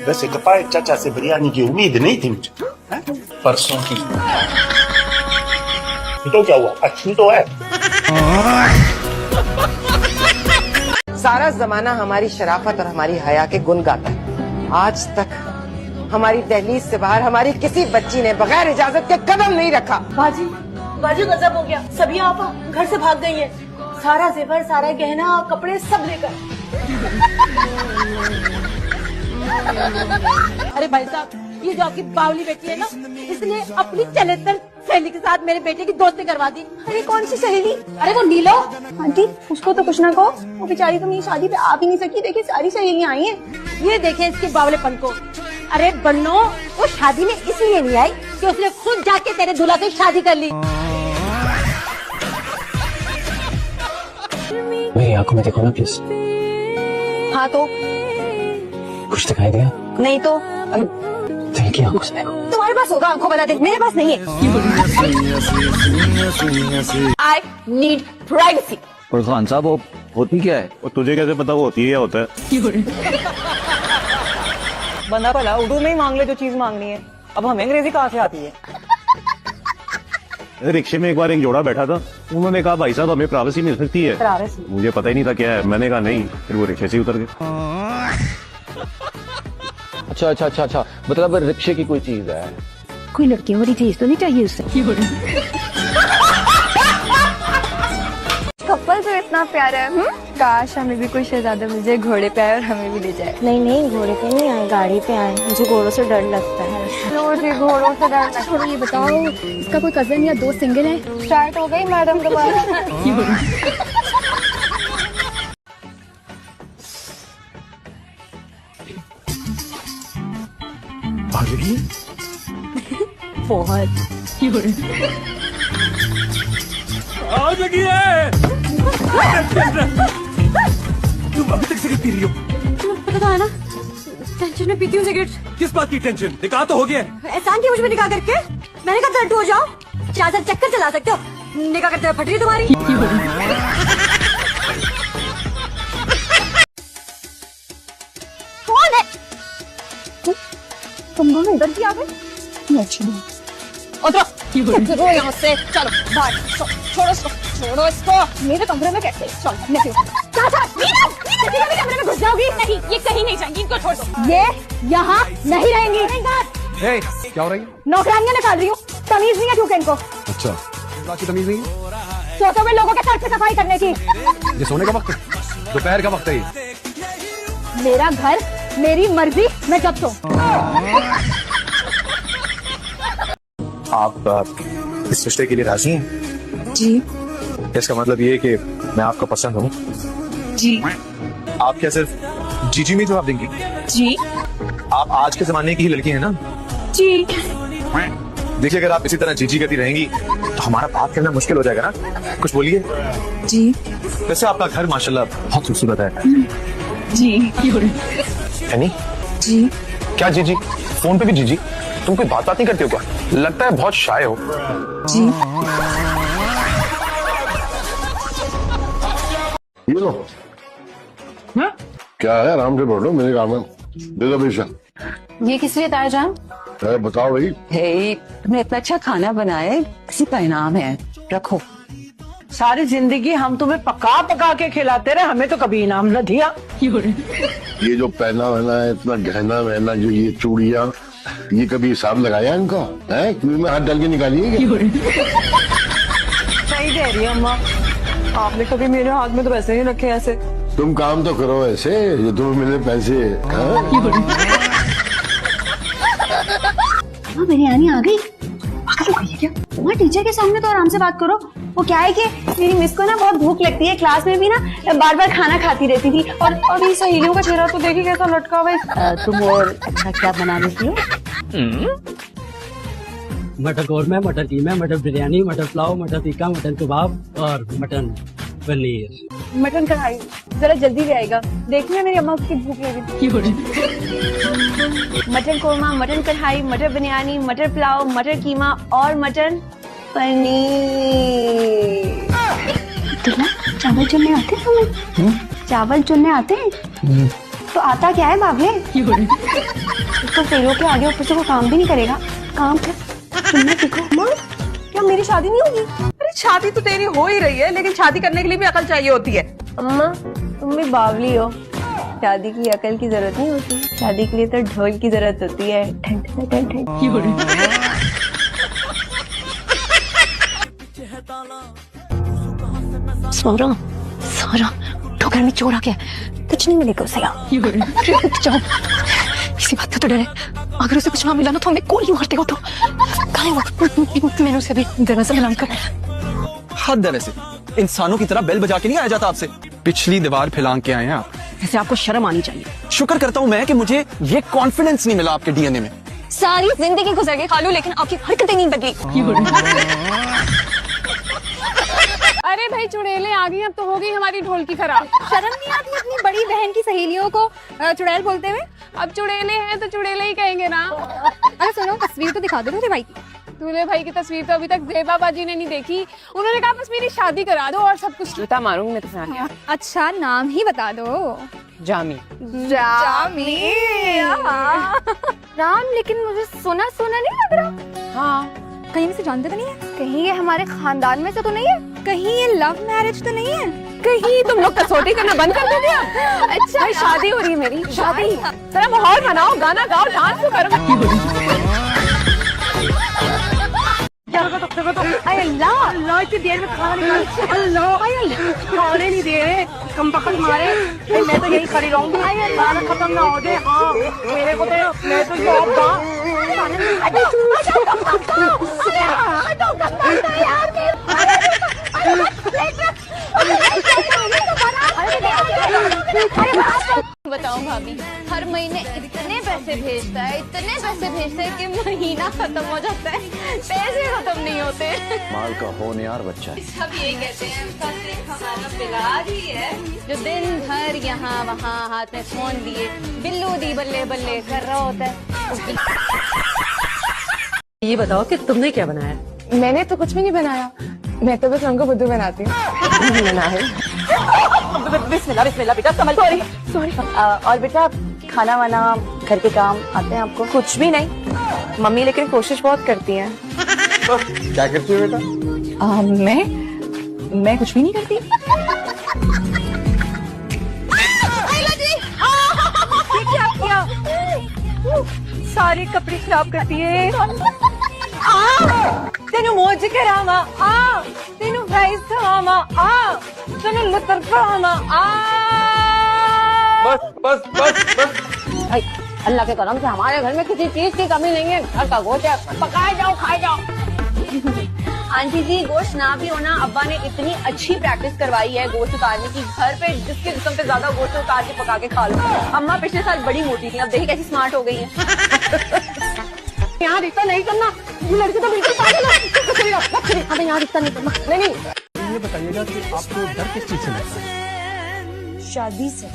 वैसे कपाए चाचा से बिरयानी की उम्मीद नहीं थी मुझे। परसों की तो क्या हुआ, अच्छी तो है। सारा जमाना हमारी शराफत और हमारी हया के गुण गाता है। आज तक हमारी दहलीज से बाहर हमारी किसी बच्ची ने बगैर इजाजत के कदम नहीं रखा। बाजी बाजी गजब हो गया। सभी आप घर से भाग गई हैं। सारा जेवर, सारा गहना, कपड़े सब लेकर। अरे भाई साहब, ये जो आपकी बावली बेटी है ना, इसने अपनी चलेतर सहेली के साथ मेरे बेटे की दोस्ती करवा दी। अरे कौन सी सहेली? अरे वो नीलो। आंटी उसको तो कुछ ना कहो, वो बेचारी तो मेरी शादी पे आ भी नहीं सकी। देखिए सारी सहेलियां आई हैं। ये देखे इसके बावलेपन को। अरे बन्नो, वो शादी में इसलिए नहीं आई कि उसने खुद जाके तेरे दूल्हा से शादी कर ली। मेरी आंखों में देखो ना प्लीज। हाँ तो कुछ दिखाई दिया? नहीं तो दिल की आंखों से देखो। तुम्हारे पास होगा आंखों वाला दिल, मेरे पास नहीं है। I need privacy. और खान साहब वो होती क्या है? और तुझे कैसे पता वो होती है या होता है? बंदा भला उर्दू में ही मांग ले जो चीज मांगनी है। अब हमें अंग्रेजी कहाँ से आती है? रिक्शे में एक बार एक जोड़ा बैठा था, उन्होंने कहा भाई साहब हमें प्राइवेसी मिल सकती है। प्राइवेसी? मुझे पता ही नहीं था क्या है, मैंने कहा नहीं, फिर वो रिक्शे से ही उतर गए। अच्छा अच्छा अच्छा अच्छा, मतलब रिक्शे की कोई चीज है। कोई लड़कियों वाली चीज तो नहीं चाहिए उससे। कपल तो इतना प्यारा है। काश हमें भी कोई शहजादा मिल जाए, घोड़े पे आए और हमें भी ले जाए। नहीं नहीं, घोड़े पे नहीं आए, गाड़ी पे आए। मुझे घोड़ों से डर लगता है। घोड़ों से डर लगता है। छोड़ो, ये बताओ इसका कोई कजन या दोस्त सिंगल है? स्टार्ट हो गई मैडम दोबारा। बहुत। तुम अभी तक सिगरेट पी रही हो? तुम्हें पता तो है ना, टेंशन में पीती हूँ सिगरेट। किस बात की टेंशन? निकाह तो हो गया। एहसान किया मुझ में निकाह करके। मैंने कहा लड्डू हो जाओ, 4 चक्कर चला सकते हो। निकाह करते हुए फट रही तुम्हारी। कौन है? तुम दोनों इधर भी आ गए? उतरो यहाँ से। चलो बाहर। छोड़ो इसको, छोड़ो इसको। मेरे कमरे में कैसे? चलो नहीं कमरे में घुस जाओगी? नहीं, ये कहीं नहीं जाएंगी, इनको छोड़ दो। ये यहाँ नहीं रहेंगी। क्या हो रही है? नौकरानियां निकाल रही हूँ, तमीज नहीं है क्योंकि इनको। अच्छा, बाकी तमीज नहीं है? सोते हुए लोगों के सर पे सफाई करने की। ये सोने का वक्त है, दोपहर का वक्त है ये। मेरा घर, मेरी मर्जी, मैं जब सो। आप इस रिश्ते के लिए राजी हैं? जी। इसका मतलब ये है कि मैं आपको पसंद हूँ? जी। आप क्या सिर्फ जीजी में जवाब देंगी? जी। आप आज के जमाने की ही लड़की है ना? जी। देखिए, अगर आप इसी तरह जीजी करती रहेंगी तो हमारा बात करना मुश्किल हो जाएगा ना। कुछ बोलिए। जी। वैसे आपका घर माशाल्लाह बहुत खूबसूरत है। जी। यानी? जी। क्या जीजी? फोन पे भी जीजी? तुम कोई बात नहीं करती हो क्या? लगता है बहुत शाय हो। जी। ये लो। क्या है, आराम से बोलो, मेरे काम में दे दो पैसा। ये किस लिए तारजान? बताओ भाई। हे, तुमने इतना अच्छा खाना बनाया है, इसी का इनाम है, रखो। सारी जिंदगी हम तुम्हें पका पका के खिलाते रहे, हमें तो कभी इनाम न दिया। ये जो पहना वहना है, इतना गहना वहना, जो ये चूड़ियाँ, ये कभी हिसाब लगाया इनका है? क्यों में हाथ डाल के निकालिए क्या? सही कह रही है अम्मा, आपने कभी मेरे हाथ में तो वैसे नहीं रखे ऐसे। तुम काम तो करो ऐसे, ये तुम्हें मिले पैसे। बिरयानी आ गई? क्या? वहाँ टीचर के सामने तो आराम से बात करो। वो क्या है कि मेरी मिस को ना बहुत भूख लगती है, क्लास में भी ना बार बार खाना खाती रहती थी। और मेरी सहेलियों का चेहरा तो देखिए कैसा लटका हुआ है। तुम और अच्छा क्या बना लेती हो? मटर कौरमा, मटर कीमा, मटर बिरयानी, मटर पुलाव, मटर टिक्का, मटन कबाब और मटन पनीर। मटन कढ़ाई जरा जल्दी ले आएगा, देखना मेरी अम्मा की भूख लगी। मटन कौरमा, मटन कढ़ाई, मटर बिरयानी, मटर पुलाव, मटर कीमा और मटन पनीर। चावल चुनने आते हैं? चावल चुनने आते हैं? तो आता क्या है बाबले? तो तेरों के आगे ऊपर से कोई काम भी नहीं करेगा। काम कर, तुमने सीखो। क्या मेरी शादी नहीं होगी? अरे शादी तो तेरी हो ही रही है, लेकिन शादी करने के लिए भी अकल चाहिए होती है। अम्मा तुम भी बावली हो, शादी की अकल की जरूरत नहीं होती, शादी के लिए तो ढोल की जरूरत होती है। ठन ठन ठन ठन। सोरा सोरा तो घर में चोर आ गया, कुछ नहीं मिलेगा उसे यहाँ। रुक जाओ, किसी बात का तो डर है, अगर उसे कुछ ना मिला ना तो हमें गोली मार देगा। तो कहाँ है वो? मैंने उसे अभी दरवाजा बंद कर। हद है वैसे, इंसानों की तरह बेल बजा के नहीं आया जाता आपसे। पिछली दीवार फैलांग के आए हैं आप। ऐसे आपको शर्म आनी चाहिए। शुक्र करता हूँ मैं कि मुझे ये कॉन्फिडेंस नहीं मिला आपके डीएनए में। सारी जिंदगी गुजर गई खालू, लेकिन आपकी हरकतें नहीं बदली। अरे भाई चुड़ैलें आ गई, अब तो हो गई हमारी ढोल की खराब। शर्म नहीं आती अपनी बड़ी बहन की सहेलियों को चुड़ैल बोलते हुए? अब चुड़ैले हैं तो चुड़ैले ही कहेंगे ना। अरे सुनो, तस्वीर तो दिखा दो दूल्हे भाई की। दूल्हे भाई की तस्वीर तो अभी तक जेबा बाजी ने नहीं देखी। उन्होंने कहा बस मेरी शादी करा दो और सब कुछ। जूता मारूंगी मैं तुम्हें। अच्छा नाम ही बता दो। जामी। जामी नाम, लेकिन मुझे सुना सुना नहीं लग रहा। हाँ, कहीं हम इसे जानते तो नहीं है? कहीं ये हमारे खानदान में से तो नहीं है? कहीं ये लव मैरिज तो नहीं है? कहीं तुम लोग कसौटी करना बंद कर दोगे? अच्छा भाई शादी हो रही है मेरी, शादी। जरा माहौल बनाओ, गाना गाओ, डांस तो करो। अल्लाह इतनी देर में खाना निकाल। अल्लाह खाने नहीं दे रहे, कम पकड़ मारे। मैं तो यही खड़ी रहूंगी, खाना खत्म ना हो जाए। हाँ मेरे को तो, मैं तो जॉब बताओ भाभी, हर महीने इतने पैसे भेजता है कि महीना खत्म हो जाता है, पैसे खत्म नहीं होते। माल का होनहार बच्चा है। सब यही कहते हैं, हमारा बिलाल ही है जो दिन भर यहाँ वहाँ हाथ में फोन दिए बिल्लू दी बल्ले बल्ले कर रहा होता है। ये बताओ कि तुमने क्या बनाया? मैंने तो कुछ भी नहीं बनाया, मैं तो बस उनको बुद्धू बनाती हूँ। बना है। बिस्मिल्लाह बिस्मिल्लाह बेटा, समझ। सॉरी। और बेटा खाना वाना घर के काम आते हैं आपको? कुछ भी नहीं मम्मी, लेकिन कोशिश बहुत करती हैं। क्या करती हो बेटा? मैं कुछ भी नहीं करती। क्या किया? सारे कपड़े खराब करती है। तेनू मोज करावा, तेनू प्राइस खवावा, तेनू लुतर खवावा। बस। अल्लाह के करम से हमारे घर में किसी चीज की कमी नहीं है। घर का गोश्त है, पकाए जाओ खाए जाओ। आंटी जी गोश्त ना भी होना, अब्बा ने इतनी अच्छी प्रैक्टिस करवाई है गोश्त उतारने की, घर पे जिसके जिस्म पे ज्यादा गोश्त उतार के पका के खा लो। अम्मा पिछले साल बड़ी मोटी थी, अब देखिए कैसी स्मार्ट हो गई है। यहाँ रिश्ता नहीं करना, लड़की तो बिल्कुल पागल है। हमें यहाँ रिश्ता नहीं करना। नहीं। ये बताइएगा कि आपको डर किस चीज से लगता है? शादी से।